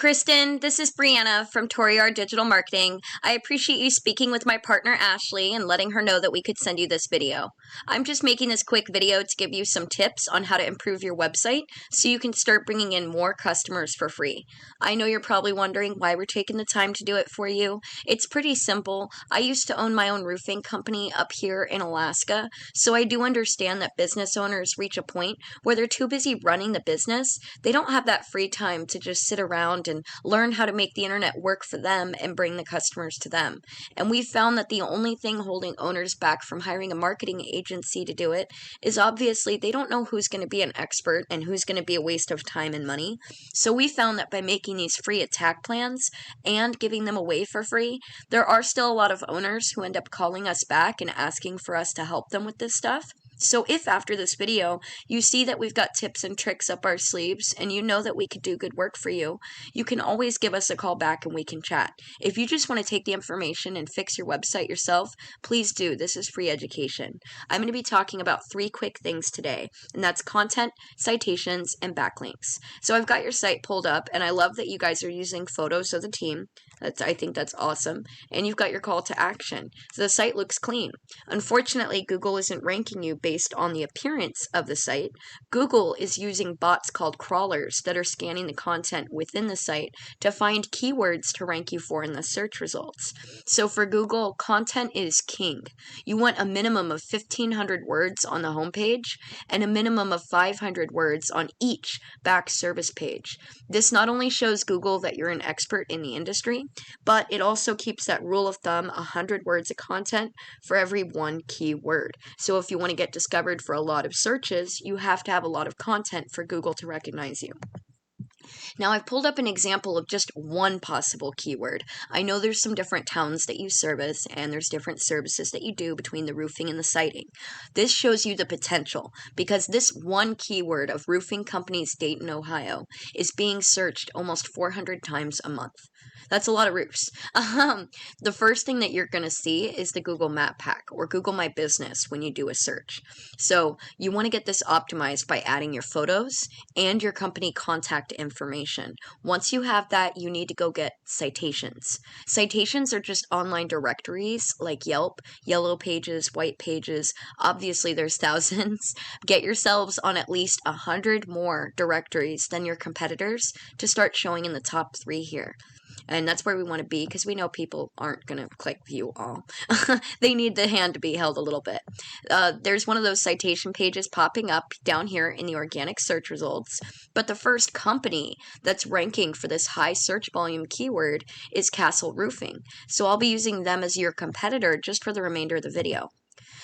Kristen, this is Brianna from Toriar Digital Marketing. I appreciate you speaking with my partner Ashley and letting her know that we could send you this video. I'm just making this quick video to give you some tips on how to improve your website so you can start bringing in more customers for free. I know you're probably wondering why we're taking the time to do it for you. It's pretty simple. I used to own my own roofing company up here in Alaska, so I do understand that business owners reach a point where they're too busy running the business. They don't have that free time to just sit around and learn how to make the internet work for them and bring the customers to them. And we've found that the only thing holding owners back from hiring a marketing agency to do it is obviously they don't know who's going to be an expert and who's going to be a waste of time and money. So we found that by making these free attack plans and giving them away for free, there are still a lot of owners who end up calling us back and asking for us to help them with this stuff. So if after this video you see that we've got tips and tricks up our sleeves and you know that we could do good work for you, you can always give us a call back and we can chat. If you just want to take the information and fix your website yourself, please do. This is free education. I'm going to be talking about 3 quick things today, and that's content, citations, and backlinks. So I've got your site pulled up, and I love that you guys are using photos of the team. I think that's awesome. And you've got your call to action. So the site looks clean. Unfortunately, Google isn't ranking you based on the appearance of the site. Google is using bots called crawlers that are scanning the content within the site to find keywords to rank you for in the search results. So for Google, content is king. You want a minimum of 1,500 words on the homepage and a minimum of 500 words on each back service page. This not only shows Google that you're an expert in the industry, but it also keeps that rule of thumb 100 words of content for every 1 keyword. So if you want to get discovered for a lot of searches, you have to have a lot of content for Google to recognize you. Now I've pulled up an example of just one possible keyword. I know there's some different towns that you service and there's different services that you do between the roofing and the siding. This shows you the potential because this one keyword of roofing companies Dayton, Ohio is being searched almost 400 times a month. That's a lot of roofs. The first thing that you're going to see is the Google Map Pack or Google My Business when you do a search. So you want to get this optimized by adding your photos and your company contact information. Once you have that, you need to go get citations. Citations are just online directories like Yelp, Yellow Pages, White Pages. Obviously, there's thousands. Get yourselves on at least 100 more directories than your competitors to start showing in the top 3 here. And that's where we want to be because we know people aren't going to click view all. They need the hand to be held a little bit. There's one of those citation pages popping up down here in the organic search results. But the first company that's ranking for this high search volume keyword is Castle Roofing. So I'll be using them as your competitor just for the remainder of the video.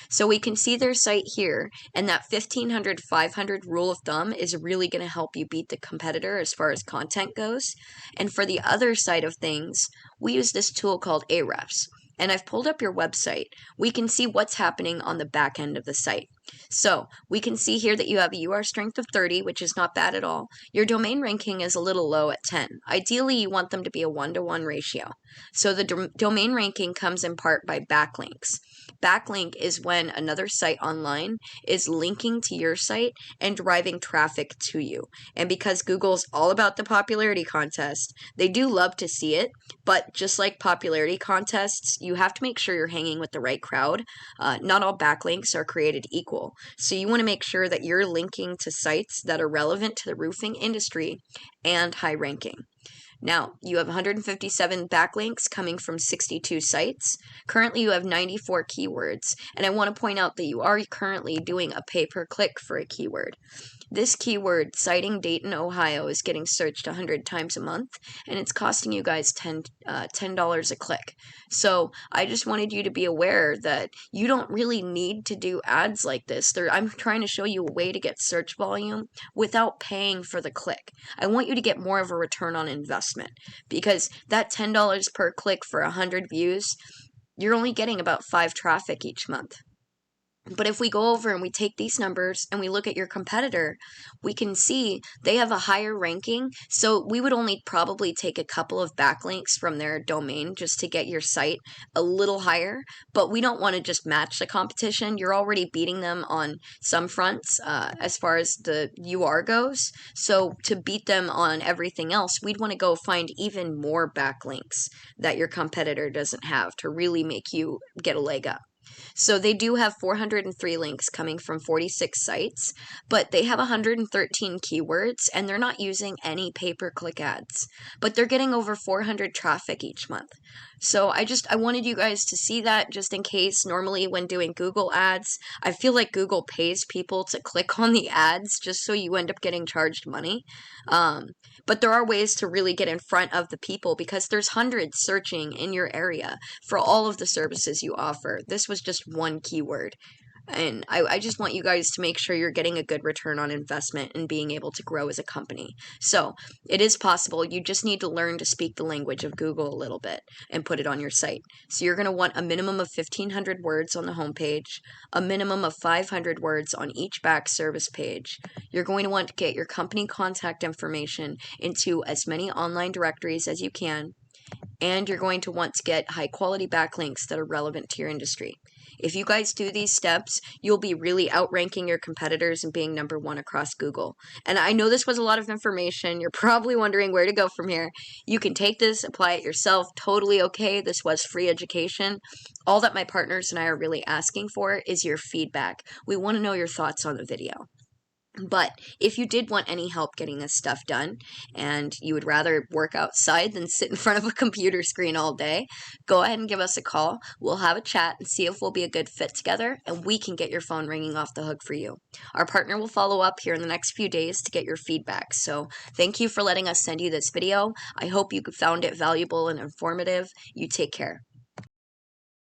So we can see their site here, and that 1,500, 500 rule of thumb is really going to help you beat the competitor as far as content goes. And for the other side of things, we use this tool called Ahrefs. And I've pulled up your website. We can see what's happening on the back end of the site. So we can see here that you have a UR strength of 30, which is not bad at all. Your domain ranking is a little low at 10. Ideally, you want them to be a 1-to-1 ratio. So the domain ranking comes in part by backlinks. Backlink is when another site online is linking to your site and driving traffic to you. And because Google's all about the popularity contest, they do love to see it, but just like popularity contests, you have to make sure you're hanging with the right crowd. Not all backlinks are created equal. So you want to make sure that you're linking to sites that are relevant to the roofing industry and high ranking. Now, you have 157 backlinks coming from 62 sites. Currently, you have 94 keywords, and I want to point out that you are currently doing a pay-per-click for a keyword. This keyword, citing Dayton, Ohio, is getting searched 100 times a month, and it's costing you guys $10 a click. So I just wanted you to be aware that you don't really need to do ads like this. I'm trying to show you a way to get search volume without paying for the click. I want you to get more of a return on investment because that $10 per click for 100 views, you're only getting about 5 traffic each month. But if we go over and we take these numbers and we look at your competitor, we can see they have a higher ranking. So we would only probably take a couple of backlinks from their domain just to get your site a little higher. But we don't want to just match the competition. You're already beating them on some fronts as far as the UR goes. So to beat them on everything else, we'd want to go find even more backlinks that your competitor doesn't have to really make you get a leg up. So they do have 403 links coming from 46 sites, but they have 113 keywords and they're not using any pay-per-click ads, but they're getting over 400 traffic each month. So I wanted you guys to see that just in case. Normally when doing Google ads, I feel like Google pays people to click on the ads just so you end up getting charged money. But there are ways to really get in front of the people because there's hundreds searching in your area for all of the services you offer. This was just one keyword. And I just want you guys to make sure you're getting a good return on investment and being able to grow as a company. So it is possible. You just need to learn to speak the language of Google a little bit and put it on your site. So you're going to want a minimum of 1,500 words on the homepage, a minimum of 500 words on each back service page. You're going to want to get your company contact information into as many online directories as you can. And you're going to want to get high quality backlinks that are relevant to your industry. If you guys do these steps, you'll be really outranking your competitors and being number one across Google. And I know this was a lot of information. You're probably wondering where to go from here. You can take this, apply it yourself, totally okay. This was free education. All that my partners and I are really asking for is your feedback. We want to know your thoughts on the video. But if you did want any help getting this stuff done and you would rather work outside than sit in front of a computer screen all day, go ahead and give us a call. We'll have a chat and see if we'll be a good fit together and we can get your phone ringing off the hook for you. Our partner will follow up here in the next few days to get your feedback. So thank you for letting us send you this video. I hope you found it valuable and informative. You take care.